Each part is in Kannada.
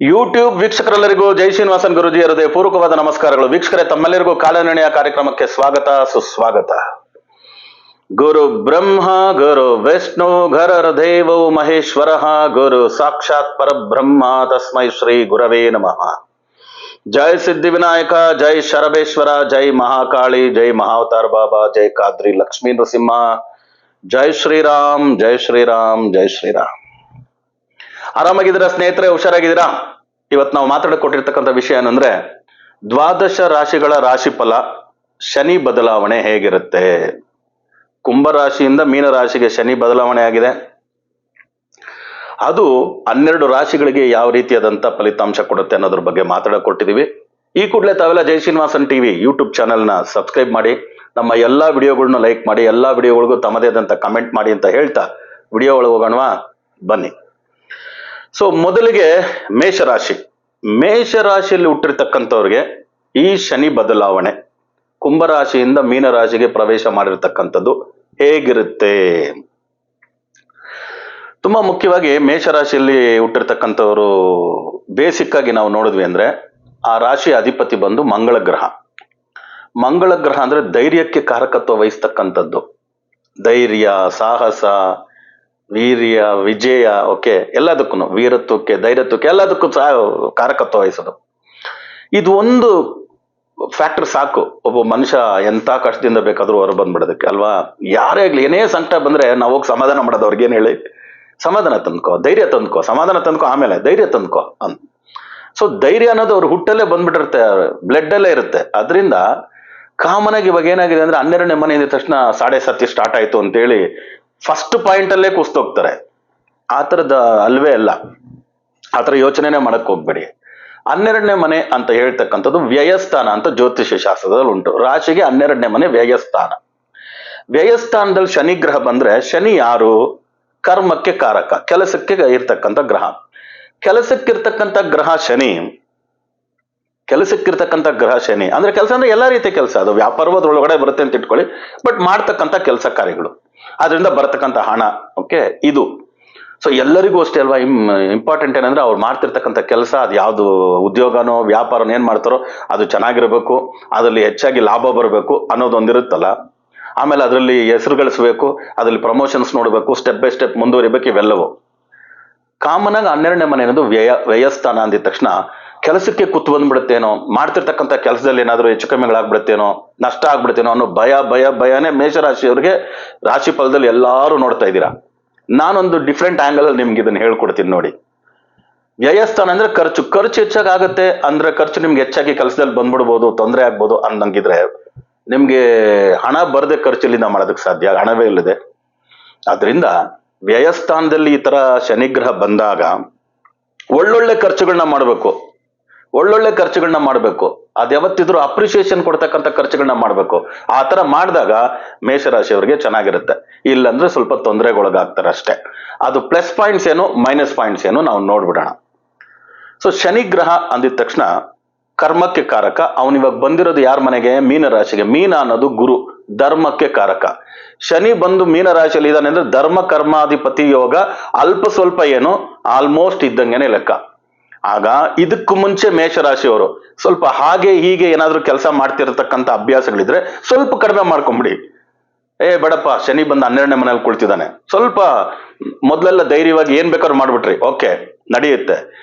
ಯೂಟ್ಯೂಬ್ ವೀಕ್ಷಕರೆಲ್ಲರಿಗೂ ಜೈ ಶ್ರೀನಿವಾಸನ್ ಗುರುಜಿ ಹೃದಯ ಪೂರ್ವಕವಾದ ನಮಸ್ಕಾರಗಳು. ವೀಕ್ಷಕರೇ, ತಮ್ಮೆಲ್ಲರಿಗೂ ಕಾಲನಿರ್ಣಯ ಕಾರ್ಯಕ್ರಮಕ್ಕೆ ಸ್ವಾಗತ ಸುಸ್ವಾಗತ. ಗುರು ಬ್ರಹ್ಮ ಗುರು ವಿಷ್ಣು ಗುರುರ್ ದೇವೋ ಮಹೇಶ್ವರ ಗುರು ಸಾಕ್ಷಾತ್ ಪರಬ್ರಹ್ಮ ತಸ್ಮೈ ಶ್ರೀ ಗುರವೇ ನಮಃ. ಜೈ ಸಿದ್ಧಿ ವಿನಾಯಕ, ಜೈ ಶರಬೇಶ್ವರ, ಜೈ ಮಹಾಕಾಳಿ, ಜೈ ಮಹಾವತಾರ್ ಬಾಬಾ, ಜೈ ಕಾದ್ರಿ ಲಕ್ಷ್ಮೀ ನೃಸಿಂಹ, ಜೈ ಶ್ರೀರಾಮ್, ಜೈ ಶ್ರೀರಾಮ್, ಜೈ ಶ್ರೀರಾಮ್. ಆರಾಮಾಗಿದ್ದೀರಾ ಸ್ನೇಹಿತರೆ? ಹುಷಾರಾಗಿದ್ದೀರಾ? ಇವತ್ತು ನಾವು ಮಾತಾಡಿಕೊಟ್ಟಿರ್ತಕ್ಕಂಥ ವಿಷಯ ಏನಂದ್ರೆ, ದ್ವಾದಶ ರಾಶಿಗಳ ರಾಶಿಫಲ, ಶನಿ ಬದಲಾವಣೆ ಹೇಗಿರುತ್ತೆ. ಕುಂಭರಾಶಿಯಿಂದ ಮೀನರಾಶಿಗೆ ಶನಿ ಬದಲಾವಣೆ ಆಗಿದೆ. ಅದು 12 ರಾಶಿಗಳಿಗೆ ಯಾವ ರೀತಿಯಾದಂಥ ಫಲಿತಾಂಶ ಕೊಡುತ್ತೆ ಅನ್ನೋದ್ರ ಬಗ್ಗೆ ಮಾತಾಡಿಕೊಟ್ಟಿದ್ದೀವಿ. ಈ ಕೂಡಲೇ ತಾವೆಲ್ಲ ಜೈ ಶ್ರೀನಿವಾಸನ್ ಟಿವಿ ಯೂಟ್ಯೂಬ್ ಚಾನೆಲ್ನ ಸಬ್ಸ್ಕ್ರೈಬ್ ಮಾಡಿ, ನಮ್ಮ ಎಲ್ಲಾ ವಿಡಿಯೋಗಳನ್ನ ಲೈಕ್ ಮಾಡಿ, ಎಲ್ಲಾ ವಿಡಿಯೋಗಳಿಗೂ ತಮ್ಮದೇ ಆದಂಥ ಕಮೆಂಟ್ ಮಾಡಿ ಅಂತ ಹೇಳ್ತಾ ವಿಡಿಯೋ ಒಳಗೆ ಹೋಗೋಣವಾ, ಬನ್ನಿ. ಸೊ ಮೊದಲಿಗೆ ಮೇಷರಾಶಿ. ಮೇಷರಾಶಿಯಲ್ಲಿ ಹುಟ್ಟಿರ್ತಕ್ಕಂಥವ್ರಿಗೆ ಈ ಶನಿ ಬದಲಾವಣೆ ಕುಂಭರಾಶಿಯಿಂದ ಮೀನರಾಶಿಗೆ ಪ್ರವೇಶ ಮಾಡಿರ್ತಕ್ಕಂಥದ್ದು ಹೇಗಿರುತ್ತೆ. ತುಂಬಾ ಮುಖ್ಯವಾಗಿ ಮೇಷರಾಶಿಯಲ್ಲಿ ಹುಟ್ಟಿರ್ತಕ್ಕಂಥವ್ರು ಬೇಸಿಕ್ ಆಗಿ ನಾವು ನೋಡಿದ್ವಿ ಅಂದ್ರೆ, ಆ ರಾಶಿಯ ಅಧಿಪತಿ ಬಂದು ಮಂಗಳ ಗ್ರಹ. ಮಂಗಳ ಗ್ರಹ ಅಂದ್ರೆ ಧೈರ್ಯಕ್ಕೆ ಕಾರಕತ್ವ ವಹಿಸ್ತಕ್ಕಂಥದ್ದು. ಧೈರ್ಯ, ಸಾಹಸ, ವೀರ್ಯ, ವಿಜಯ, ಓಕೆ, ಎಲ್ಲದಕ್ಕೂ, ವೀರತ್ವಕ್ಕೆ, ಧೈರ್ಯತ್ವಕ್ಕೆ, ಎಲ್ಲದಕ್ಕೂ ಸಹ ಕಾರಕತ್ವ ವಹಿಸೋದು. ಇದು ಒಂದು ಫ್ಯಾಕ್ಟರ್ ಸಾಕು ಒಬ್ಬ ಮನುಷ್ಯ ಎಂತ ಕಷ್ಟದಿಂದ ಬೇಕಾದ್ರೂ ಹೊರ ಬಂದ್ಬಿಡೋದಕ್ಕೆ ಅಲ್ವಾ. ಯಾರೇ ಆಗ್ಲಿ, ಏನೇ ಸಂಕಟ ಬಂದ್ರೆ ನಾವು ಹೋಗಿ ಸಮಾಧಾನ ಮಾಡೋದು. ಅವ್ರಿಗೇನು ಹೇಳಿ, ಸಮಾಧಾನ ತಂದ್ಕೋ, ಧೈರ್ಯ ತಂದ್ಕೋ, ಸಮಾಧಾನ ತಂದ್ಕೋ, ಆಮೇಲೆ ಧೈರ್ಯ ತಂದ್ಕೋ ಅಂತ. ಸೊ ಧೈರ್ಯ ಅನ್ನೋದು ಅವ್ರ ಹುಟ್ಟಲ್ಲೇ ಬಂದ್ಬಿಟ್ಟಿರುತ್ತೆ, ಬ್ಲಡ್ ಅಲ್ಲೇ ಇರುತ್ತೆ. ಅದರಿಂದ ಕಾಮನ್ ಆಗಿ ಇವಾಗ ಏನಾಗಿದೆ ಅಂದ್ರೆ, 12ನೇ ಮನೆ ಇದ್ದ ತಕ್ಷಣ ಸಾಡೆ ಸತಿ ಸ್ಟಾರ್ಟ್ ಆಯ್ತು ಅಂತೇಳಿ ಫಸ್ಟ್ ಪಾಯಿಂಟ್ ಅಲ್ಲೇ ಕುಸ್ತೋಗ್ತಾರೆ. ಆ ಥರದ ಅಲ್ವೇ ಅಲ್ಲ, ಆ ಥರ ಯೋಚನೆನೇ ಮಾಡಕ್ ಹೋಗ್ಬೇಡಿ. 12ನೇ ಮನೆ ಅಂತ ಹೇಳ್ತಕ್ಕಂಥದ್ದು ವ್ಯಯಸ್ಥಾನ ಅಂತ ಜ್ಯೋತಿಷ್ಯ ಶಾಸ್ತ್ರದಲ್ಲಿ ಉಂಟು. ರಾಶಿಗೆ 12ನೇ ಮನೆ ವ್ಯಯಸ್ಥಾನ. ವ್ಯಯಸ್ಥಾನದಲ್ಲಿ ಶನಿ ಗ್ರಹ ಬಂದ್ರೆ, ಶನಿ ಯಾರು? ಕರ್ಮಕ್ಕೆ ಕಾರಕ, ಕೆಲಸಕ್ಕೆ ಇರ್ತಕ್ಕಂಥ ಗ್ರಹ. ಕೆಲಸಕ್ಕಿರ್ತಕ್ಕಂಥ ಗ್ರಹ ಶನಿ. ಕೆಲಸಕ್ಕಿರ್ತಕ್ಕಂಥ ಗ್ರಹ ಶನಿ ಅಂದ್ರೆ, ಕೆಲಸ ಅಂದ್ರೆ ಎಲ್ಲಾ ರೀತಿಯ ಕೆಲಸ, ಅದು ವ್ಯಾಪಾರದೊಳಗಡೆ ಬರುತ್ತೆ ಅಂತ ಇಟ್ಕೊಳ್ಳಿ, ಬಟ್ ಮಾಡ್ತಕ್ಕಂಥ ಕೆಲಸ ಕಾರ್ಯಗಳು, ಅದರಿಂದ ಬರತಕ್ಕಂಥ ಹಣ, ಓಕೆ, ಇದು. ಸೊ ಎಲ್ಲರಿಗೂ ಅಷ್ಟೇ ಅಲ್ವಾ, ಇಂಪಾರ್ಟೆಂಟ್ ಏನಂದ್ರೆ ಅವ್ರು ಮಾಡ್ತಿರ್ತಕ್ಕಂಥ ಕೆಲಸ, ಅದು ಯಾವ್ದು ಉದ್ಯೋಗನೋ ವ್ಯಾಪಾರನೋ ಏನ್ ಮಾಡ್ತಾರೋ ಅದು ಚೆನ್ನಾಗಿರ್ಬೇಕು, ಅದರಲ್ಲಿ ಹೆಚ್ಚಾಗಿ ಲಾಭ ಬರಬೇಕು ಅನ್ನೋದೊಂದಿರುತ್ತಲ್ಲ. ಆಮೇಲೆ ಅದರಲ್ಲಿ ಹೆಸರು ಗಳಿಸ್ಬೇಕು, ಅದರಲ್ಲಿ ಪ್ರಮೋಷನ್ಸ್ ನೋಡ್ಬೇಕು, ಸ್ಟೆಪ್ ಬೈ ಸ್ಟೆಪ್ ಮುಂದುವರಿಬೇಕು, ಇವೆಲ್ಲವೂ. ಕಾಮನ್ ಆಗಿ 12ನೇ ಮನೆ ಅನ್ನೋದು ವ್ಯಯಸ್ಥಾನ ಅಂದಿದ ತಕ್ಷಣ ಕೆಲಸಕ್ಕೆ ಕೂತ್ ಬಂದ್ಬಿಡುತ್ತೇನೋ, ಮಾಡ್ತಿರ್ತಕ್ಕಂಥ ಕೆಲಸದಲ್ಲಿ ಏನಾದ್ರು ಹೆಚ್ಚು ಕಮ್ಮಿಗಳಾಗ್ಬಿಡುತ್ತೇನೋ, ನಷ್ಟ ಆಗ್ಬಿಡುತ್ತೇನೋ ಅನ್ನೋ ಭಯನೇ ಮೇಷರಾಶಿಯವರಿಗೆ ರಾಶಿ ಫಲದಲ್ಲಿ ಎಲ್ಲಾರು ನೋಡ್ತಾ ಇದ್ದೀರಾ. ನಾನೊಂದು ಡಿಫ್ರೆಂಟ್ ಆಂಗಲ್ ಅಲ್ಲಿ ನಿಮ್ಗೆ ಇದನ್ನ ಹೇಳ್ಕೊಡ್ತೀನಿ ನೋಡಿ. ವ್ಯಯಸ್ಥಾನ ಅಂದ್ರೆ ಖರ್ಚು ಹೆಚ್ಚಾಗುತ್ತೆ ಅಂದ್ರೆ, ಖರ್ಚು ನಿಮ್ಗೆ ಹೆಚ್ಚಾಗಿ ಕೆಲಸದಲ್ಲಿ ಬಂದ್ಬಿಡ್ಬೋದು, ತೊಂದರೆ ಆಗ್ಬೋದು ಅನ್ನಂಗಿದ್ರೆ, ನಿಮ್ಗೆ ಹಣ ಬರದೆ ಖರ್ಚಲ್ಲಿಂದ ಮಾಡೋದಕ್ಕೆ ಸಾಧ್ಯ, ಹಣವೇ ಇಲ್ಲದೆ. ಆದ್ರಿಂದ ವ್ಯಯಸ್ಥಾನದಲ್ಲಿ ಈ ತರ ಶನಿಗ್ರಹ ಬಂದಾಗ ಒಳ್ಳೊಳ್ಳೆ ಖರ್ಚುಗಳನ್ನ ಮಾಡಬೇಕು, ಒಳ್ಳೊಳ್ಳೆ ಖರ್ಚುಗಳನ್ನ ಮಾಡಬೇಕು. ಅದ್ ಯಾವತ್ತಿದ್ರು ಅಪ್ರಿಸಿಯೇಷನ್ ಕೊಡ್ತಕ್ಕಂಥ ಖರ್ಚುಗಳನ್ನ ಮಾಡಬೇಕು. ಆ ತರ ಮಾಡಿದಾಗ ಮೇಷರಾಶಿಯವರಿಗೆ ಚೆನ್ನಾಗಿರುತ್ತೆ. ಇಲ್ಲಂದ್ರೆ ಸ್ವಲ್ಪ ತೊಂದರೆಗೊಳಗಾಗ್ತಾರೆ ಅಷ್ಟೇ. ಅದು ಪ್ಲಸ್ ಪಾಯಿಂಟ್ಸ್ ಏನು, ಮೈನಸ್ ಪಾಯಿಂಟ್ಸ್ ಏನು ನಾವು ನೋಡ್ಬಿಡೋಣ. ಸೊ ಶನಿಗ್ರಹ ಅಂದಿದ ತಕ್ಷಣ ಕರ್ಮಕ್ಕೆ ಕಾರಕ. ಅವನಿವಾಗ ಬಂದಿರೋದು ಯಾರ ಮನೆಗೆ? ಮೀನರಾಶಿಗೆ. ಮೀನ ಅನ್ನೋದು ಗುರು, ಧರ್ಮಕ್ಕೆ ಕಾರಕ. ಶನಿ ಬಂದು ಮೀನರಾಶಿಯಲ್ಲಿ ಇದ್ದಾನೆ ಅಂದ್ರೆ ಧರ್ಮ ಕರ್ಮಾಧಿಪತಿ ಯೋಗ ಅಲ್ಪ ಸ್ವಲ್ಪ ಏನು, ಆಲ್ಮೋಸ್ಟ್ ಇದ್ದಂಗೆನೆ ಲೆಕ್ಕ. ಆಗ ಇದಕ್ಕೂ ಮುಂಚೆ ಮೇಷರಾಶಿಯವರು ಸ್ವಲ್ಪ ಹಾಗೆ ಹೀಗೆ ಏನಾದ್ರೂ ಕೆಲಸ ಮಾಡ್ತಿರತಕ್ಕಂಥ ಅಭ್ಯಾಸಗಳಿದ್ರೆ ಸ್ವಲ್ಪ ಕಡಿಮೆ ಮಾಡ್ಕೊಂಬಿಡಿ. ಬೇಡಪ್ಪ, ಶನಿ ಬಂದು 12ನೇ ಮನೇಲಿ ಕುಳ್ತಿದ್ದಾನೆ, ಸ್ವಲ್ಪ ಮೊದಲೆಲ್ಲ ಧೈರ್ಯವಾಗಿ ಏನ್ ಬೇಕಾದ್ರೂ ಮಾಡ್ಬಿಟ್ರಿ, ಓಕೆ, ನಡೆಯುತ್ತೆ.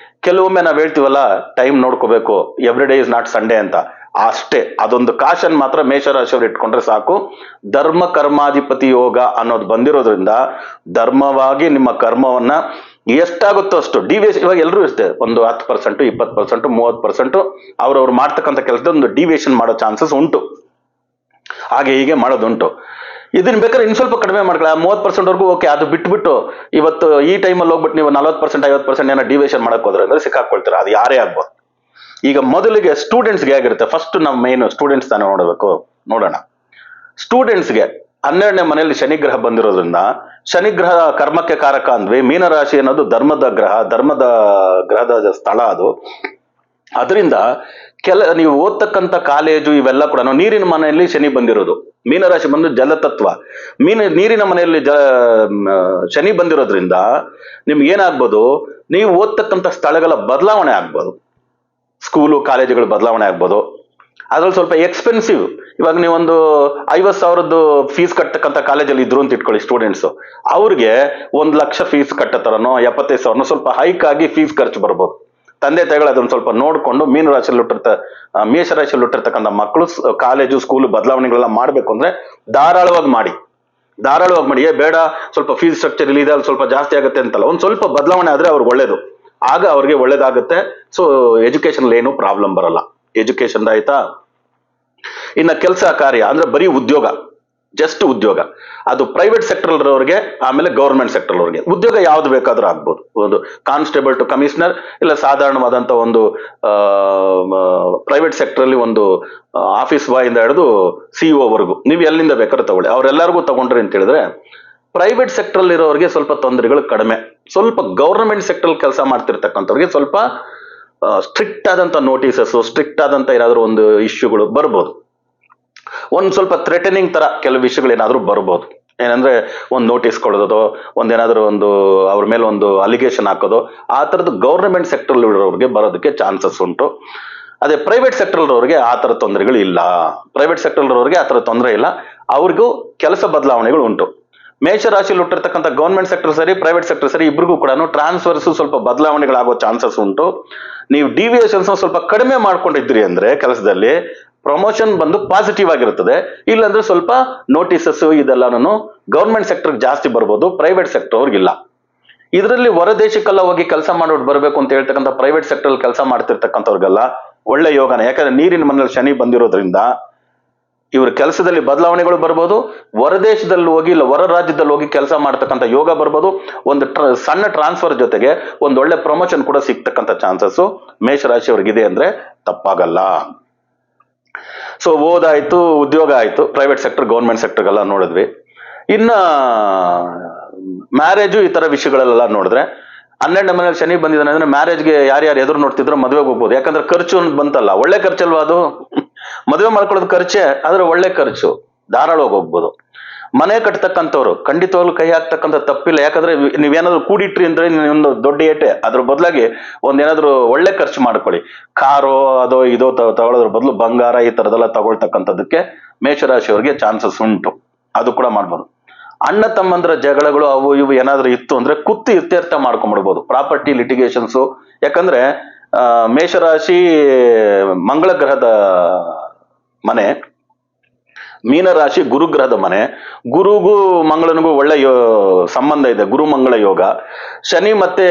ಕೆಲವೊಮ್ಮೆ ನಾವ್ ಹೇಳ್ತೀವಲ್ಲ, ಟೈಮ್ ನೋಡ್ಕೋಬೇಕು, every day is not Sunday ಅಂತ, ಅಷ್ಟೇ. ಅದೊಂದು ಕಾಶನ್ ಮಾತ್ರ ಮೇಷರಾಶಿಯವರು ಇಟ್ಕೊಂಡ್ರೆ ಸಾಕು. ಧರ್ಮ ಕರ್ಮಾಧಿಪತಿ ಯೋಗ ಅನ್ನೋದು ಬಂದಿರೋದ್ರಿಂದ ಧರ್ಮವಾಗಿ ನಿಮ್ಮ ಕರ್ಮವನ್ನ ಎಷ್ಟಾಗುತ್ತೋ ಅಷ್ಟು ಡಿವಿಯೇಷನ್, ಇವಾಗ ಎಲ್ಲರೂ ಇರುತ್ತೆ, ಒಂದು 10%, 20%, 30% ಅವ್ರವ್ರು ಮಾಡ್ತಕ್ಕಂಥ ಕೆಲಸದ ಒಂದು ಡಿವಿಯೇಷನ್ ಮಾಡೋ ಚಾನ್ಸಸ್ ಉಂಟು. ಹಾಗೆ ಹೀಗೆ ಮಾಡೋದುಂಟು. ಇದನ್ನ ಬೇಕಾದ್ರೆ ಇನ್ ಸ್ವಲ್ಪ ಕಡಿಮೆ ಮಾಡ್ಕೊಳ್ಳಿ, 30% ವರ್ಗೂ ಓಕೆ. ಅದು ಬಿಟ್ಬಿಟ್ಟು ಇವತ್ತು ಈ ಟೈಮಲ್ಲಿ ಹೋಗ್ಬಿಟ್ಟು ನೀವು 40%, 50% ಏನೋ ಡಿವಿಯೇಷನ್ ಮಾಡಕ್ ಹೋದ್ರೆ ಅಂದ್ರೆ ಸಿಕ್ಕಾಕೊಳ್ತೀರಾ. ಅದು ಯಾರೇ ಆಗ್ಬೋದು. ಈಗ ಮೊದಲಿಗೆ ಸ್ಟೂಡೆಂಟ್ಸ್ಗೆ ಆಗಿರುತ್ತೆ, ಫಸ್ಟ್ ನಾವು ಮೇನ್ ಸ್ಟೂಡೆಂಟ್ಸ್ ತಾನೇ ನೋಡೋಣ. ಸ್ಟೂಡೆಂಟ್ಸ್ಗೆ 12ನೇ ಮನೆಯಲ್ಲಿ ಶನಿಗ್ರಹ ಬಂದಿರೋದ್ರಿಂದ, ಶನಿಗ್ರಹ ಕರ್ಮಕ್ಕೆ ಕಾರಕ ಅಂದ್ವಿ. ಮೀನರಾಶಿ ಅನ್ನೋದು ಧರ್ಮದ ಗ್ರಹದ ಸ್ಥಳ ಅದು. ಅದರಿಂದ ನೀವು ಓದ್ತಕ್ಕಂಥ ಕಾಲೇಜು ಇವೆಲ್ಲ ಕೂಡ ನೀರಿನ ಮನೆಯಲ್ಲಿ ಶನಿ ಬಂದಿರೋದು. ಮೀನರಾಶಿ ಬಂದು ಜಲತತ್ವ, ನೀರಿನ ಮನೆಯಲ್ಲಿ ಶನಿ ಬಂದಿರೋದ್ರಿಂದ ನಿಮ್ಗೆ ಏನಾಗ್ಬೋದು, ನೀವು ಓದ್ತಕ್ಕಂಥ ಸ್ಥಳಗಳ ಬದಲಾವಣೆ ಆಗ್ಬೋದು, ಸ್ಕೂಲು ಕಾಲೇಜುಗಳು ಬದಲಾವಣೆ ಆಗ್ಬೋದು. ಅದ್ರಲ್ಲಿ ಸ್ವಲ್ಪ ಎಕ್ಸ್ಪೆನ್ಸಿವ್. ಇವಾಗ ನೀವೊಂದು 50,000 ಫೀಸ್ ಕಟ್ಟತಕ್ಕಂಥ ಕಾಲೇಜಲ್ಲಿ ಇದ್ರು ಅಂತ ಇಟ್ಕೊಳ್ಳಿ ಸ್ಟೂಡೆಂಟ್ಸ್, ಅವ್ರಿಗೆ 1,00,000 ಫೀಸ್ ಕಟ್ಟತರನೋ 75,000 ಸ್ವಲ್ಪ ಹೈಕ್ ಆಗಿ ಫೀಸ್ ಖರ್ಚು ಬರ್ಬೋದು. ತಂದೆ ತಾಯಿಗಳು ಅದನ್ನ ಸ್ವಲ್ಪ ನೋಡ್ಕೊಂಡು ಮೇಷರಾಶಿಯಲ್ಲಿ ಹುಟ್ಟಿರ್ತಕ್ಕಂಥ ಮಕ್ಕಳು ಕಾಲೇಜು ಸ್ಕೂಲು ಬದಲಾವಣೆಗಳೆಲ್ಲ ಮಾಡ್ಬೇಕು ಅಂದ್ರೆ ಧಾರಾಳವಾಗಿ ಮಾಡಿ. ಬೇಡ ಸ್ವಲ್ಪ ಫೀಸ್ ಸ್ಟ್ರಕ್ಚರ್ ಇಲ್ಲಿ ಇದೆ ಅಲ್ಲಿ ಸ್ವಲ್ಪ ಜಾಸ್ತಿ ಆಗುತ್ತೆ ಅಂತಲ್ಲ, ಒಂದ್ ಸ್ವಲ್ಪ ಬದಲಾವಣೆ ಆದ್ರೆ ಅವ್ರಿಗೆ ಒಳ್ಳೇದು. ಆಗ ಅವ್ರಿಗೆ ಒಳ್ಳೇದಾಗುತ್ತೆ. ಸೊ ಎಜುಕೇಶನ್ ಏನು ಪ್ರಾಬ್ಲಮ್ ಬರಲ್ಲ. ಎಜುಕೇಶನ್ ಆಯ್ತಾ. ಇನ್ನ ಕೆಲಸ ಕಾರ್ಯ ಅಂದ್ರೆ ಬರೀ ಉದ್ಯೋಗ, ಜಸ್ಟ್ ಉದ್ಯೋಗ, ಅದು ಪ್ರೈವೇಟ್ ಸೆಕ್ಟರ್ ಅವ್ರಿಗೆ, ಆಮೇಲೆ ಗೌರ್ಮೆಂಟ್ ಸೆಕ್ಟರ್ ಅವ್ರಿಗೆ. ಉದ್ಯೋಗ ಯಾವ್ದು ಬೇಕಾದ್ರೂ ಆಗ್ಬೋದು. ಒಂದು ಕಾನ್ಸ್ಟೇಬಲ್ ಟು ಕಮಿಷನರ್, ಇಲ್ಲ ಸಾಧಾರಣವಾದಂತ ಒಂದು ಪ್ರೈವೇಟ್ ಸೆಕ್ಟರ್ ಅಲ್ಲಿ ಒಂದು ಆಫೀಸ್ ಬಾಯ್ ಇಂದ ಹಿಡಿದು CEO ವರೆಗೂ ನೀವು ಎಲ್ಲಿಂದ ಬೇಕಾದ್ರೂ ತಗೊಳ್ಳಿ. ಅವ್ರೆಲ್ಲರಿಗೂ ತಗೊಂಡ್ರಿ ಅಂತ ಹೇಳಿದ್ರೆ ಪ್ರೈವೇಟ್ ಸೆಕ್ಟರ್ ಅಲ್ಲಿ ಇರೋರಿಗೆ ಸ್ವಲ್ಪ ತೊಂದರೆಗಳು ಕಡಿಮೆ. ಸ್ವಲ್ಪ ಗೌರ್ಮೆಂಟ್ ಸೆಕ್ಟರ್ ಅಲ್ಲಿ ಕೆಲಸ ಮಾಡ್ತಿರ್ತಕ್ಕಂಥವ್ರಿಗೆ ಸ್ವಲ್ಪ ಸ್ಟ್ರಿಕ್ಟ್ ಆದಂತ ನೋಟಿಸಸ್, ಸ್ಟ್ರಿಕ್ಟ್ ಆದಂತ ಏನಾದ್ರು ಒಂದು ಇಶ್ಯೂಗಳು ಬರ್ಬೋದು. ಒಂದ್ ಸ್ವಲ್ಪ ಥ್ರೆಟನಿಂಗ್ ತರ ಕೆಲವು ವಿಷಯಗಳು ಏನಾದ್ರು ಬರ್ಬೋದು. ಏನಂದ್ರೆ ಒಂದು ನೋಟಿಸ್ ಕೊಡೋದು, ಒಂದೇನಾದ್ರು ಒಂದು ಅವ್ರ ಮೇಲೆ ಒಂದು ಅಲಿಗೇಷನ್ ಹಾಕೋದು, ಆ ತರದ್ದು ಗೌರ್ಮೆಂಟ್ ಸೆಕ್ಟರ್ ಇರೋರಿಗೆ ಬರೋದಕ್ಕೆ ಚಾನ್ಸಸ್ ಉಂಟು. ಅದೇ ಪ್ರೈವೇಟ್ ಸೆಕ್ಟರ್ ಅವ್ರಿಗೆ ಆ ತರ ತೊಂದರೆಗಳು ಇಲ್ಲ. ಪ್ರೈವೇಟ್ ಸೆಕ್ಟರ್ ಅವ್ರಿಗೆ ಆ ತರ ತೊಂದರೆ ಇಲ್ಲ. ಅವ್ರಿಗೂ ಕೆಲಸ ಬದಲಾವಣೆಗಳು ಉಂಟು. ಮೇಷರಾಶಿಯಲ್ಲಿ ಹುಟ್ಟಿರ್ತಕ್ಕಂಥ ಗೌರ್ಮೆಂಟ್ ಸೆಕ್ಟರ್ ಸರಿ, ಪ್ರೈವೇಟ್ ಸೆಕ್ಟರ್ ಸರಿ, ಇಬ್ರಿಗೂ ಕೂಡ ಟ್ರಾನ್ಸ್ಫರ್ಸ್ ಸ್ವಲ್ಪ ಬದಲಾವಣೆಗಳಾಗೋ ಚಾನ್ಸಸ್ ಉಂಟು. ನೀವು ಡಿವಿಯೇಷನ್ಸ್ ಸ್ವಲ್ಪ ಕಡಿಮೆ ಮಾಡ್ಕೊಂಡಿದ್ರಿ ಅಂದ್ರೆ ಕೆಲಸದಲ್ಲಿ ಪ್ರಮೋಷನ್ ಬಂದು ಪಾಸಿಟಿವ್ ಆಗಿರುತ್ತದೆ. ಇಲ್ಲಾಂದ್ರೆ ಸ್ವಲ್ಪ ನೋಟಿಸಸ್ ಇದೆಲ್ಲಾನು ಗೌರ್ಮೆಂಟ್ ಸೆಕ್ಟರ್ ಜಾಸ್ತಿ ಬರ್ಬೋದು, ಪ್ರೈವೇಟ್ ಸೆಕ್ಟರ್ ಅವ್ರಿಗಿಲ್ಲ. ಇದರಲ್ಲಿ ಹೊರದೇಶಕ್ಕೆಲ್ಲ ಹೋಗಿ ಕೆಲಸ ಮಾಡೋದು ಬರಬೇಕು ಅಂತ ಹೇಳ್ತಕ್ಕಂಥ ಪ್ರೈವೇಟ್ ಸೆಕ್ಟರ್ ಅಲ್ಲಿ ಕೆಲಸ ಮಾಡ್ತಿರ್ತಕ್ಕಂಥವ್ರಿಗೆಲ್ಲ ಒಳ್ಳೆ ಯೋಗನ. ಯಾಕಂದ್ರೆ ನೀರಿನ ಮನೇಲಿ ಶನಿ ಬಂದಿರೋದ್ರಿಂದ ಇವ್ರ ಕೆಲಸದಲ್ಲಿ ಬದಲಾವಣೆಗಳು ಬರ್ಬೋದು. ಹೊರದೇಶದಲ್ಲಿ ಹೋಗಿ ಇಲ್ಲ ಹೊರ ರಾಜ್ಯದಲ್ಲಿ ಹೋಗಿ ಕೆಲಸ ಮಾಡ್ತಕ್ಕಂಥ ಯೋಗ ಬರ್ಬೋದು. ಒಂದು ಸಣ್ಣ ಟ್ರಾನ್ಸ್ಫರ್ ಜೊತೆಗೆ ಒಂದು ಒಳ್ಳೆ ಪ್ರಮೋಷನ್ ಕೂಡ ಸಿಗ್ತಕ್ಕಂಥ ಚಾನ್ಸಸ್ ಮೇಷರಾಶಿಯವ್ರಿಗಿದೆ ಅಂದ್ರೆ ತಪ್ಪಾಗಲ್ಲ. ಸೊ ಓದಾಯ್ತು, ಉದ್ಯೋಗ ಆಯ್ತು, ಪ್ರೈವೇಟ್ ಸೆಕ್ಟರ್ ಗೌರ್ಮೆಂಟ್ ಸೆಕ್ಟರ್ಗೆಲ್ಲ ನೋಡಿದ್ವಿ. ಇನ್ನ ಮ್ಯಾರೇಜು ಈ ತರ ವಿಷಯಗಳೆಲ್ಲ ನೋಡಿದ್ರೆ 12ನೇ ಮನೇಲಿ ಶನಿ ಬಂದಿದ್ದಾನೆ ಅಂದ್ರೆ ಮ್ಯಾರೇಜ್ಗೆ ಯಾರ್ಯಾರು ಎದುರು ನೋಡ್ತಿದ್ರು ಮದುವೆಗೆ ಹೋಗ್ಬೋದು. ಯಾಕಂದ್ರೆ ಖರ್ಚು ಅಂತ ಬಂತಲ್ಲ, ಒಳ್ಳೆ ಖರ್ಚಲ್ವಾ ಅದು. ಮದುವೆ ಮಾಡ್ಕೊಳ್ಳೋದು ಖರ್ಚೆ, ಆದ್ರೆ ಒಳ್ಳೆ ಖರ್ಚು, ಧಾರಾಳವಾಗಿ ಹೋಗ್ಬೋದು. ಮನೆ ಕಟ್ತಕ್ಕಂಥವ್ರು ಖಂಡಿತವಾಗ್ಲೂ ಕೈ ಹಾಕ್ತಕ್ಕಂಥ ತಪ್ಪಿಲ್ಲ. ಯಾಕಂದ್ರೆ ನೀವೇನಾದ್ರು ಕೂಡಿಟ್ರಿ ಅಂದ್ರೆ ಒಂದು ದೊಡ್ಡ ಏಟೆ. ಅದ್ರ ಬದಲಾಗಿ ಒಂದೇನಾದ್ರು ಒಳ್ಳೆ ಖರ್ಚು ಮಾಡ್ಕೊಳ್ಳಿ. ಕಾರೋ ಅದೋ ಇದೋ ತಗೊಳ್ಳೋದ್ರ ಬದಲು ಬಂಗಾರ ಈ ತರದೆಲ್ಲ ತಗೊಳ್ತಕ್ಕಂಥದ್ದಕ್ಕೆ ಮೇಷರಾಶಿಯವ್ರಿಗೆ ಚಾನ್ಸಸ್ ಉಂಟು. ಅದು ಕೂಡ ಮಾಡ್ಬೋದು. ಅಣ್ಣ ತಮ್ಮಂದ್ರ ಜಗಳಗಳು ಅವು ಇವು ಏನಾದ್ರು ಇತ್ತು ಅಂದ್ರೆ ಕುತ್ತು ಇತ್ಯರ್ಥ ಮಾಡ್ಕೊಂಡ್ಬಿಡ್ಬೋದು. ಪ್ರಾಪರ್ಟಿ ಲಿಟಿಗೇಷನ್ಸು. ಯಾಕಂದ್ರೆ ಮೇಷರಾಶಿ ಮಂಗಳ ಗ್ರಹದ ಮನೆ, ಮೀನರಾಶಿ ಗುರುಗ್ರಹದ ಮನೆ. ಗುರುಗೂ ಮಂಗಳನಿಗೂ ಒಳ್ಳೆ ಸಂಬಂಧ ಇದೆ, ಗುರು ಮಂಗಳ ಯೋಗ. ಶನಿ ಮತ್ತೆ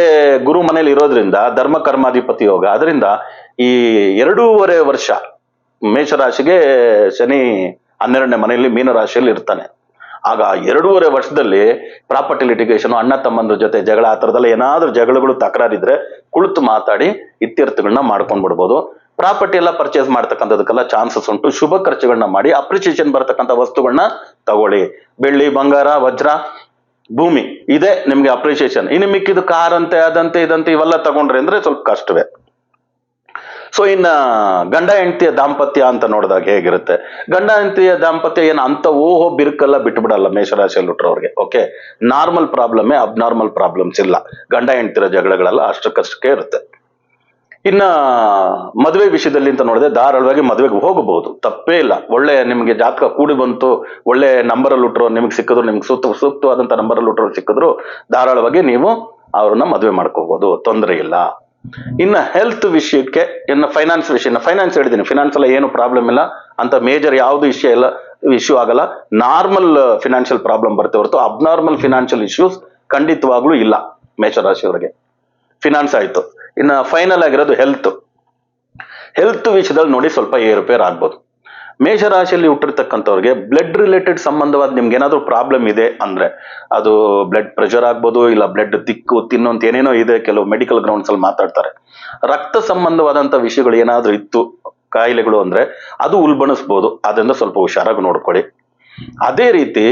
ಗುರು ಮನೇಲಿ ಇರೋದ್ರಿಂದ ಧರ್ಮ ಕರ್ಮಾಧಿಪತಿ ಯೋಗ. ಅದರಿಂದ ಈ 2.5 ವರ್ಷ ಮೇಷರಾಶಿಗೆ ಶನಿ 12ನೇ ಮನೆಯಲ್ಲಿ ಮೀನರಾಶಿಯಲ್ಲಿ ಇರ್ತಾನೆ. ಆಗ 2.5 ವರ್ಷದಲ್ಲಿ ಪ್ರಾಪರ್ಟಿ ಲಿಟಿಗೇಷನ್, ಅಣ್ಣ ತಮ್ಮಂದ್ರ ಜೊತೆ ಜಗಳ, ಆ ತರದೆಲ್ಲ ಏನಾದ್ರೂ ಜಗಳಗಳು ತಕರಾರಿದ್ರೆ ಕುಳಿತು ಮಾತಾಡಿ ಇತ್ಯರ್ಥಗಳನ್ನ ಮಾಡ್ಕೊಂಡ್ ಬಿಡ್ಬೋದು. ಪ್ರಾಪರ್ಟಿ ಎಲ್ಲ ಪರ್ಚೇಸ್ ಮಾಡ್ತಕ್ಕಂಥದಕ್ಕೆಲ್ಲ ಚಾನ್ಸಸ್ ಉಂಟು. ಶುಭ ಖರ್ಚುಗಳನ್ನ ಮಾಡಿ ಅಪ್ರಿಸಿಯೇಷನ್ ಬರ್ತಕ್ಕಂಥ ವಸ್ತುಗಳನ್ನ ತಗೊಳ್ಳಿ. ಬೆಳ್ಳಿ, ಬಂಗಾರ, ವಜ್ರ, ಭೂಮಿ ಇದೆ ನಿಮ್ಗೆ ಅಪ್ರಿಸಿಯೇಷನ್. ಇನ್ನು ಮಿಕ್ಕಿದು ಕಾರ್ ಅಂತೆ ಅದಂತೆ ಇದಂತೆ ಇವೆಲ್ಲ ತಗೊಂಡ್ರಿ ಅಂದ್ರೆ ಸ್ವಲ್ಪ ಕಷ್ಟವೇ. ಸೊ ಇನ್ನ ಗಂಡ ಹೆಂಡತಿಯ ದಾಂಪತ್ಯ ಅಂತ ನೋಡಿದಾಗ ಹೇಗಿರುತ್ತೆ? ಗಂಡ ಹೆಂಡತಿಯ ದಾಂಪತ್ಯ ಏನು ಅಂತ ಓಹೋ ಬಿರುಕಲ್ಲ ಬಿಟ್ಬಿಡಲ್ಲ ಮೇಷರಾಶಿಯಲ್ಲಿ ಹುಟ್ಟರವ್ರಿಗೆ. ಓಕೆ, ನಾರ್ಮಲ್ ಪ್ರಾಬ್ಲಮೇ, ಅಬ್ನಾರ್ಮಲ್ ಪ್ರಾಬ್ಲಮ್ಸ್ ಇಲ್ಲ. ಗಂಡ ಹೆಂಡತಿರ ಜಗಳಗಳೆಲ್ಲ ಅಷ್ಟಕ್ಕಷ್ಟಕ್ಕೆ ಇರುತ್ತೆ. ಇನ್ನ ಮದುವೆ ವಿಷಯದಲ್ಲಿ ಅಂತ ನೋಡಿದ್ರೆ ಧಾರಾಳವಾಗಿ ಮದುವೆಗೆ ಹೋಗಬಹುದು, ತಪ್ಪೇ ಇಲ್ಲ. ಒಳ್ಳೆ ನಿಮ್ಗೆ ಜಾತಕ ಕೂಡಿ ಬಂತು, ಒಳ್ಳೆ ನಂಬರ್ ಅಲ್ಲಿ ಹುಟ್ಟರು ನಿಮ್ಗೆ ಸಿಕ್ಕಿದ್ರು, ನಿಮ್ಗೆ ಸೂಕ್ತವಾದಂತ ನಂಬರ್ ಅಲ್ಲಿ ಹುಟ್ಟರು ಸಿಕ್ಕಿದ್ರು ಧಾರಾಳವಾಗಿ ನೀವು ಅವ್ರನ್ನ ಮದುವೆ ಮಾಡ್ಕೋಬಹುದು, ತೊಂದರೆ ಇಲ್ಲ. ಇನ್ನ ಹೆಲ್ತ್ ವಿಷಯಕ್ಕೆ, ಇನ್ನು ಫೈನಾನ್ಸ್ ವಿಷಯ, ಫೈನಾನ್ಸ್ ಹೇಳಿದ್ದೀನಿ, ಫಿನಾನ್ಸ್ ಎಲ್ಲ ಏನು ಪ್ರಾಬ್ಲಮ್ ಇಲ್ಲ ಅಂತ, ಮೇಜರ್ ಯಾವ್ದು ಇಶ್ಯೂ ಆಗಲ್ಲ. ನಾರ್ಮಲ್ ಫಿನಾನ್ಷಿಯಲ್ ಪ್ರಾಬ್ಲಮ್ ಬರುತ್ತೆ ಹೊರತು ಅಬ್ನಾರ್ಮಲ್ ಫಿನಾನ್ಷಿಯಲ್ ಇಶ್ಯೂಸ್ ಖಂಡಿತವಾಗ್ಲೂ ಇಲ್ಲ ಮೇಷರಾಶಿಯವರಿಗೆ. ಫಿನಾನ್ಸ್ ಆಯ್ತು. ಇನ್ನ ಫೈನಲ್ ಆಗಿರೋದು ಹೆಲ್ತ್ ವಿಷಯದಲ್ಲಿ ನೋಡಿ ಸ್ವಲ್ಪ ಏರುಪೇರ್ ಆಗ್ಬೋದು. ಮೇಷರಾಶಿಯಲ್ಲಿ ಹುಟ್ಟಿರ್ತಕ್ಕಂಥವ್ರಿಗೆ ಬ್ಲಡ್ ರಿಲೇಟೆಡ್ ಸಂಬಂಧವಾದ ನಿಮ್ಗೆ ಏನಾದ್ರು ಪ್ರಾಬ್ಲಮ್ ಇದೆ ಅಂದ್ರೆ, ಅದು ಬ್ಲಡ್ ಪ್ರೆಷರ್ ಆಗ್ಬೋದು, ಇಲ್ಲ ಬ್ಲಡ್ ತಿಕ್ಕು ತಿನ್ನೋಂತ ಏನೇನೋ ಇದೆ, ಕೆಲವು ಮೆಡಿಕಲ್ ಗ್ರೌಂಡ್ಸ್ ಅಲ್ಲಿ ಮಾತಾಡ್ತಾರೆ. ರಕ್ತ ಸಂಬಂಧವಾದಂತ ವಿಷಯಗಳು ಏನಾದ್ರೂ ಇತ್ತು, ಕಾಯಿಲೆಗಳು ಅಂದ್ರೆ ಅದು ಉಲ್ಬಣಿಸ್ಬೋದು. ಅದರಿಂದ ಸ್ವಲ್ಪ ಹುಷಾರಾಗಿ ನೋಡ್ಕೊಳ್ಳಿ. ಅದೇ ರೀತಿ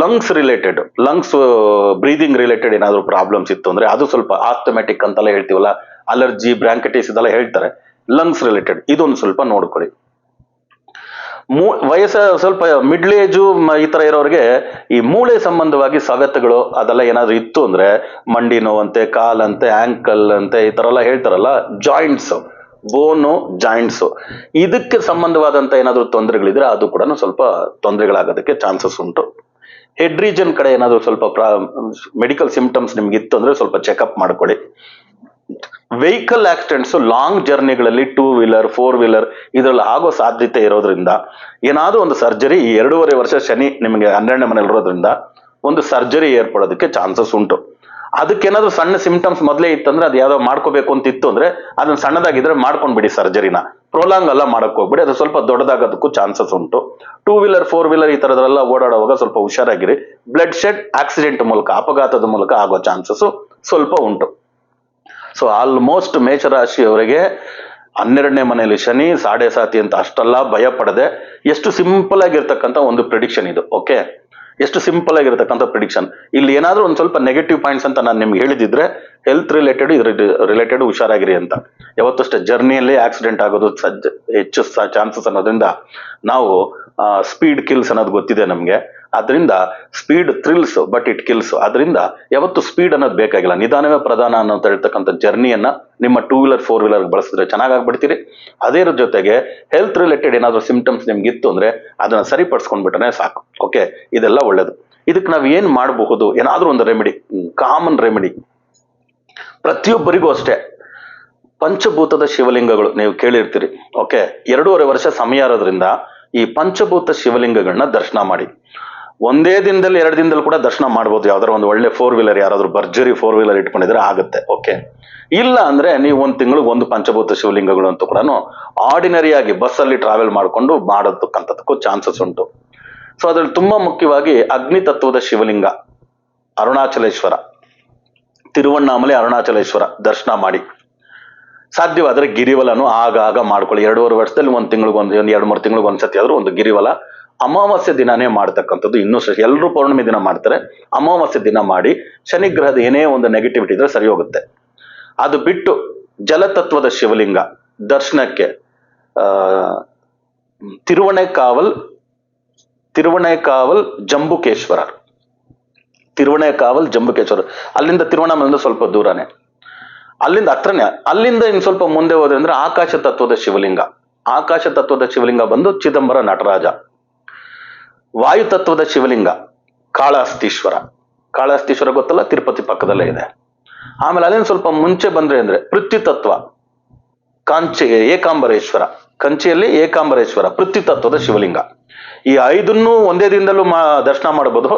ಲಂಗ್ಸ್ ಬ್ರೀದಿಂಗ್ ರಿಲೇಟೆಡ್ ಏನಾದ್ರು ಪ್ರಾಬ್ಲಮ್ಸ್ ಇತ್ತು ಅಂದ್ರೆ ಅದು ಸ್ವಲ್ಪ ಆಸ್ಥಮೆಟಿಕ್ ಅಂತೆಲ್ಲ ಹೇಳ್ತೀವಲ್ಲ, ಅಲರ್ಜಿ, ಬ್ರಾಂಕೈಟಿಸ್ ಇದೆಲ್ಲ ಹೇಳ್ತಾರೆ. ಲಂಗ್ಸ್ ರಿಲೇಟೆಡ್ ಇದೊಂದು ಸ್ವಲ್ಪ ನೋಡ್ಕೊಳ್ಳಿ. ವಯಸ್ಸ ಸ್ವಲ್ಪ ಮಿಡ್ಲ್ ಏಜು ಈ ತರ ಇರೋರಿಗೆ ಈ ಮೂಳೆ ಸಂಬಂಧವಾಗಿ ಸವೆತಗಳು ಅದೆಲ್ಲ ಏನಾದ್ರು ಇತ್ತು ಅಂದ್ರೆ ಮಂಡಿ ನೋವಂತೆ ಕಾಲಂತೆ ಆಂಕಲ್ ಅಂತೆ ಈ ತರ ಎಲ್ಲ ಹೇಳ್ತಾರಲ್ಲ, ಜಾಯಿಂಟ್ಸ್, ಬೋನು ಜಾಯಿಂಟ್ಸ್, ಇದಕ್ಕೆ ಸಂಬಂಧವಾದಂತ ಏನಾದ್ರು ತೊಂದರೆಗಳಿದ್ರೆ ಅದು ಕೂಡ ಸ್ವಲ್ಪ ತೊಂದರೆಗಳಾಗೋದಕ್ಕೆ ಚಾನ್ಸಸ್ ಉಂಟು. ಹೆಡ್ ರೀಜನ್ ಕಡೆ ಏನಾದ್ರು ಸ್ವಲ್ಪ ಮೆಡಿಕಲ್ ಸಿಂಪ್ಟಮ್ಸ್ ನಿಮ್ಗೆ ಇತ್ತು ಅಂದ್ರೆ ಸ್ವಲ್ಪ ಚೆಕಪ್ ಮಾಡ್ಕೊಳ್ಳಿ. ವೆಹಿಕಲ್ ಆಕ್ಸಿಡೆಂಟ್ಸ್ ಲಾಂಗ್ ಜರ್ನಿಗಳಲ್ಲಿ 2 ವೀಲರ್ 4 ವೀಲರ್ ಇದ್ರಲ್ಲಿ ಆಗೋ ಸಾಧ್ಯತೆ ಇರೋದ್ರಿಂದ ಏನಾದ್ರೂ ಒಂದು ಸರ್ಜರಿ, ಈ 2.5 ವರ್ಷ ಶನಿ ನಿಮಗೆ 12ನೇ ಮನೇಲಿ ಇರೋದ್ರಿಂದ ಒಂದು ಸರ್ಜರಿ ಏರ್ಪಡೋದಕ್ಕೆ ಚಾನ್ಸಸ್ ಉಂಟು. ಅದಕ್ಕೇನಾದ್ರೂ ಸಣ್ಣ ಸಿಂಪ್ಟಮ್ಸ್ ಮೊದಲೇ ಇತ್ತಂದ್ರೆ ಅದು ಯಾವ್ದೋ ಮಾಡ್ಕೋಬೇಕು ಅಂತ ಇತ್ತು ಅಂದ್ರೆ ಅದನ್ನ ಸಣ್ಣದಾಗಿದ್ರೆ ಮಾಡ್ಕೊಂಡ್ಬಿಡಿ ಸರ್ಜರಿನ, ಪ್ರೊಲಾಂಗ್ ಎಲ್ಲ ಮಾಡಕ್ ಹೋಗ್ಬಿಡಿ, ಅದು ಸ್ವಲ್ಪ ದೊಡ್ಡದಾಗೋದಕ್ಕೂ ಚಾನ್ಸಸ್ ಉಂಟು. 2 ವೀಲರ್ 4 ವೀಲರ್ ಈ ತರದ್ರೆಲ್ಲ ಓಡಾಡುವಾಗ ಸ್ವಲ್ಪ ಹುಷಾರಾಗಿರಿ. ಬ್ಲಡ್ ಶೆಡ್ ಆಕ್ಸಿಡೆಂಟ್ ಮೂಲಕ, ಅಪಘಾತದ ಮೂಲಕ ಆಗೋ ಚಾನ್ಸಸ್ ಸ್ವಲ್ಪ ಉಂಟು. ಸೊ ಆಲ್ಮೋಸ್ಟ್ ಮೇಷರಾಶಿಯವರಿಗೆ 12ನೇ ಮನೆಯಲ್ಲಿ ಶನಿ, 7.5 ಅಂತ ಅಷ್ಟೆಲ್ಲ ಭಯ ಪಡದೆ ಎಷ್ಟು ಸಿಂಪಲ್ ಆಗಿರ್ತಕ್ಕಂಥ ಒಂದು ಪ್ರಿಡಿಕ್ಷನ್ ಇದು. ಓಕೆ, ಎಷ್ಟು ಸಿಂಪಲ್ ಆಗಿರ್ತಕ್ಕಂಥ ಪ್ರಿಡಿಕ್ಷನ್. ಇಲ್ಲಿ ಏನಾದ್ರೂ ಒಂದ್ ಸ್ವಲ್ಪ ನೆಗೆಟಿವ್ ಪಾಯಿಂಟ್ಸ್ ಅಂತ ನಾನು ನಿಮ್ಗೆ ಹೇಳಿದಿದ್ರೆ ಹೆಲ್ತ್ ರಿಲೇಟೆಡ್ ಹುಷಾರಾಗಿರಿ ಅಂತ. ಯಾವತ್ತಷ್ಟೇ ಜರ್ನಿಯಲ್ಲಿ ಆಕ್ಸಿಡೆಂಟ್ ಆಗೋದು ಹೆಚ್ಚು ಚಾನ್ಸಸ್ ಅನ್ನೋದ್ರಿಂದ ನಾವು ಸ್ಪೀಡ್ ಕಿಲ್ಸ್ ಅನ್ನೋದು ಗೊತ್ತಿದೆ ನಮ್ಗೆ. ಅದರಿಂದ speed thrills but it kills. ಅದರಿಂದ ಯಾವತ್ತು ಸ್ಪೀಡ್ ಅನ್ನೋದು ಬೇಕಾಗಿಲ್ಲ, ನಿಧಾನವೇ ಪ್ರಧಾನ ಅನ್ನೋ ಹೇಳ್ತಕ್ಕಂಥ ಜರ್ನಿಯನ್ನ ನಿಮ್ಮ 2 ವೀಲರ್ 4 ವೀಲರ್ ಬಳಸಿದ್ರೆ ಚೆನ್ನಾಗಾಗ್ಬಿಡ್ತೀರಿ. ಅದೇ ಜೊತೆಗೆ ಹೆಲ್ತ್ ರಿಲೇಟೆಡ್ ಏನಾದ್ರು ಸಿಂಪ್ಟಮ್ಸ್ ನಿಮ್ಗೆ ಇತ್ತು ಅಂದ್ರೆ ಅದನ್ನ ಸರಿಪಡಿಸ್ಕೊಂಡ್ಬಿಟ್ರೆ ಸಾಕು. ಓಕೆ, ಇದೆಲ್ಲ ಒಳ್ಳೇದು. ಇದಕ್ಕೆ ನಾವ್ ಏನ್ ಮಾಡಬಹುದು? ಏನಾದ್ರೂ ಒಂದು ರೆಮಿಡಿ, ಕಾಮನ್ ರೆಮಿಡಿ ಪ್ರತಿಯೊಬ್ಬರಿಗೂ ಅಷ್ಟೇ. ಪಂಚಭೂತದ ಶಿವಲಿಂಗಗಳು ನೀವು ಕೇಳಿರ್ತೀರಿ. ಓಕೆ, 2.5 ವರ್ಷ ಸಮಯ ಇರೋದ್ರಿಂದ ಈ ಪಂಚಭೂತ ಶಿವಲಿಂಗಗಳನ್ನ ದರ್ಶನ ಮಾಡಿ. ಒಂದೇ ದಿನದಲ್ಲಿ 2 ದಿನದಲ್ಲಿ ಕೂಡ ದರ್ಶನ ಮಾಡ್ಬೋದು. ಯಾವ್ದಾದ್ರು ಒಂದು ಒಳ್ಳೆ 4 ವೀಲರ್, ಯಾರಾದ್ರೂ ಭರ್ಜರಿ 4 ವೀಲರ್ ಇಟ್ಕೊಂಡಿದ್ರೆ ಆಗುತ್ತೆ. ಓಕೆ, ಇಲ್ಲ ಅಂದ್ರೆ ನೀವು 1 ತಿಂಗಳಿಗೆ 1 ಪಂಚಭೂತ ಶಿವಲಿಂಗಗಳು ಅಂತೂ ಕೂಡ ಆರ್ಡಿನರಿ ಆಗಿ ಬಸ್ಸಲ್ಲಿ ಟ್ರಾವೆಲ್ ಮಾಡ್ಕೊಂಡು ಮಾಡೋದಕ್ಕಂಥದಕ್ಕೂ ಚಾನ್ಸಸ್ ಉಂಟು. ಸೊ ಅದ್ರಲ್ಲಿ ತುಂಬಾ ಮುಖ್ಯವಾಗಿ ಅಗ್ನಿ ತತ್ವದ ಶಿವಲಿಂಗ ಅರುಣಾಚಲೇಶ್ವರ, ತಿರುವಣ್ಣಾಮಲೆ ಅರುಣಾಚಲೇಶ್ವರ ದರ್ಶನ ಮಾಡಿ. ಸಾಧ್ಯವಾದ್ರೆ ಗಿರಿವಲನು ಆಗಾಗ ಮಾಡ್ಕೊಳ್ಳಿ. 2.5 ವರ್ಷದಲ್ಲಿ 1 ತಿಂಗಳಿಗೆ 2-3 ತಿಂಗಳಿಗೆ ಒಂದ್ಸತಿ ಆದ್ರೂ ಒಂದು ಗಿರಿವಲ ಅಮಾವಾಸ್ಯೆ ದಿನಾನೇ ಮಾಡ್ತಕ್ಕಂಥದ್ದು. ಇನ್ನೂ ಎಲ್ಲರೂ ಪೌರ್ಣಮಿ ದಿನ ಮಾಡ್ತಾರೆ, ಅಮಾವಾಸ್ಯೆ ದಿನ ಮಾಡಿ. ಶನಿಗ್ರಹದ ಏನೇ ಒಂದು ನೆಗೆಟಿವಿಟಿ ಇದ್ರೆ ಸರಿ ಹೋಗುತ್ತೆ. ಅದು ಬಿಟ್ಟು ಜಲತತ್ವದ ಶಿವಲಿಂಗ ದರ್ಶನಕ್ಕೆ ತಿರುವಣೆಕಾವಲ್ ಜಂಬುಕೇಶ್ವರ, ಅಲ್ಲಿಂದ ತಿರುವಣ್ಣಾಮಲೆಯಿಂದ ಸ್ವಲ್ಪ ದೂರನೇ, ಅಲ್ಲಿಂದ ಹತ್ರನೇ. ಅಲ್ಲಿಂದ ಇನ್ ಸ್ವಲ್ಪ ಮುಂದೆ ಹೋದ್ರೆ ಅಂದ್ರೆ ಆಕಾಶ ತತ್ವದ ಶಿವಲಿಂಗ ಬಂದು ಚಿದಂಬರ ನಟರಾಜ. ವಾಯು ತತ್ವದ ಶಿವಲಿಂಗ ಕಾಳಹಸ್ತೀಶ್ವರ ಗೊತ್ತಲ್ಲ, ತಿರುಪತಿ ಪಕ್ಕದಲ್ಲೇ ಇದೆ. ಆಮೇಲೆ ಅಲ್ಲಿಂದ ಸ್ವಲ್ಪ ಮುಂಚೆ ಬಂದ್ರೆ ಅಂದ್ರೆ ಪೃಥ್ವಿ ತತ್ವ ಕಂಚಿಯಲ್ಲಿ ಏಕಾಂಬರೇಶ್ವರ ಪೃಥ್ವಿ ತತ್ವದ ಶಿವಲಿಂಗ. ಈ 5 ಒಂದೇ ದಿನದಲ್ಲೂ ದರ್ಶನ ಮಾಡಬಹುದು,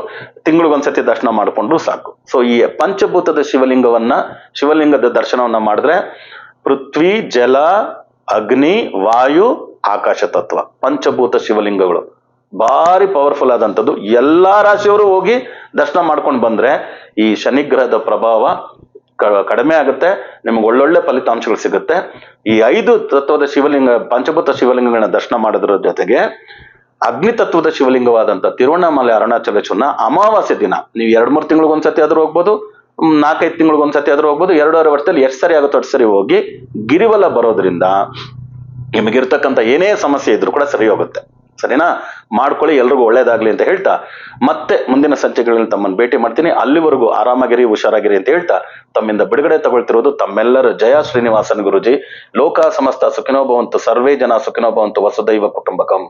ತಿಂಗಳಿಗೊಂದ್ಸತಿ ದರ್ಶನ ಮಾಡಿಕೊಂಡ್ರು ಸಾಕು. ಸೊ ಈ ಪಂಚಭೂತದ ಶಿವಲಿಂಗದ ದರ್ಶನವನ್ನ ಮಾಡಿದ್ರೆ ಪೃಥ್ವಿ, ಜಲ, ಅಗ್ನಿ, ವಾಯು, ಆಕಾಶ ತತ್ವ ಪಂಚಭೂತ ಶಿವಲಿಂಗಗಳು ಭಾರಿ ಪವರ್ಫುಲ್ ಆದಂಥದ್ದು. ಎಲ್ಲಾ ರಾಶಿಯವರು ಹೋಗಿ ದರ್ಶನ ಮಾಡ್ಕೊಂಡು ಬಂದ್ರೆ ಈ ಶನಿಗ್ರಹದ ಪ್ರಭಾವ ಕಡಿಮೆ ಆಗುತ್ತೆ, ನಿಮ್ಗೆ ಒಳ್ಳೊಳ್ಳೆ ಫಲಿತಾಂಶಗಳು ಸಿಗುತ್ತೆ. ಈ 5 ತತ್ವದ ಪಂಚಭೂತ ಶಿವಲಿಂಗಗಳನ್ನ ದರ್ಶನ ಮಾಡೋದ್ರ ಜೊತೆಗೆ ಅಗ್ನಿ ತತ್ವದ ಶಿವಲಿಂಗವಾದಂತ ತಿರುವಣ್ಣಾಮಲೆ ಅರುಣಾಚಲೇಶ್ವರನ ಅಮಾವಾಸ್ಯೆ ದಿನ ನೀವು 2-3 ತಿಂಗಳಿಗೆ ಒಂದ್ಸತಿ ಆದ್ರೂ ಹೋಗ್ಬೋದು, 4-5 ತಿಂಗಳಿಗೆ ಒಂದ್ಸತಿ ಆದ್ರೂ ಹೋಗ್ಬೋದು. 2.5 ವರ್ಷದಲ್ಲಿ ಎಷ್ಟು ಸರಿ ಆಗುತ್ತೋ ಅಷ್ಟು ಸರಿ ಹೋಗಿ ಗಿರಿವಲ ಬರೋದ್ರಿಂದ ನಿಮಗಿರ್ತಕ್ಕಂಥ ಏನೇ ಸಮಸ್ಯೆ ಇದ್ರೂ ಕೂಡ ಸರಿ ಹೋಗುತ್ತೆ. ಸರಿನಾ? ಮಾಡ್ಕೊಳ್ಳಿ, ಎಲ್ರಿಗೂ ಒಳ್ಳೇದಾಗ್ಲಿ ಅಂತ ಹೇಳ್ತಾ ಮತ್ತೆ ಮುಂದಿನ ಸಂಚಿಕೆಗಳಲ್ಲಿ ತಮ್ಮನ್ನು ಭೇಟಿ ಮಾಡ್ತೀನಿ. ಅಲ್ಲಿವರೆಗೂ ಆರಾಮಾಗಿರಿ, ಹುಷಾರಾಗಿರಿ ಅಂತ ಹೇಳ್ತಾ ತಮ್ಮಿಂದ ಬಿಡುಗಡೆ ತಗೊಳ್ತಿರೋದು ತಮ್ಮೆಲ್ಲರ ಜಯ ಶ್ರೀನಿವಾಸನ್ ಗುರುಜಿ. ಲೋಕ ಸಮಸ್ತ ಸುಖಿನೋ ಭವಂತು, ಸರ್ವೇ ಜನ ಸುಖಿನೋ ಭವಂತು, ವಸುದೈವ ಕುಟುಂಬಕಂ.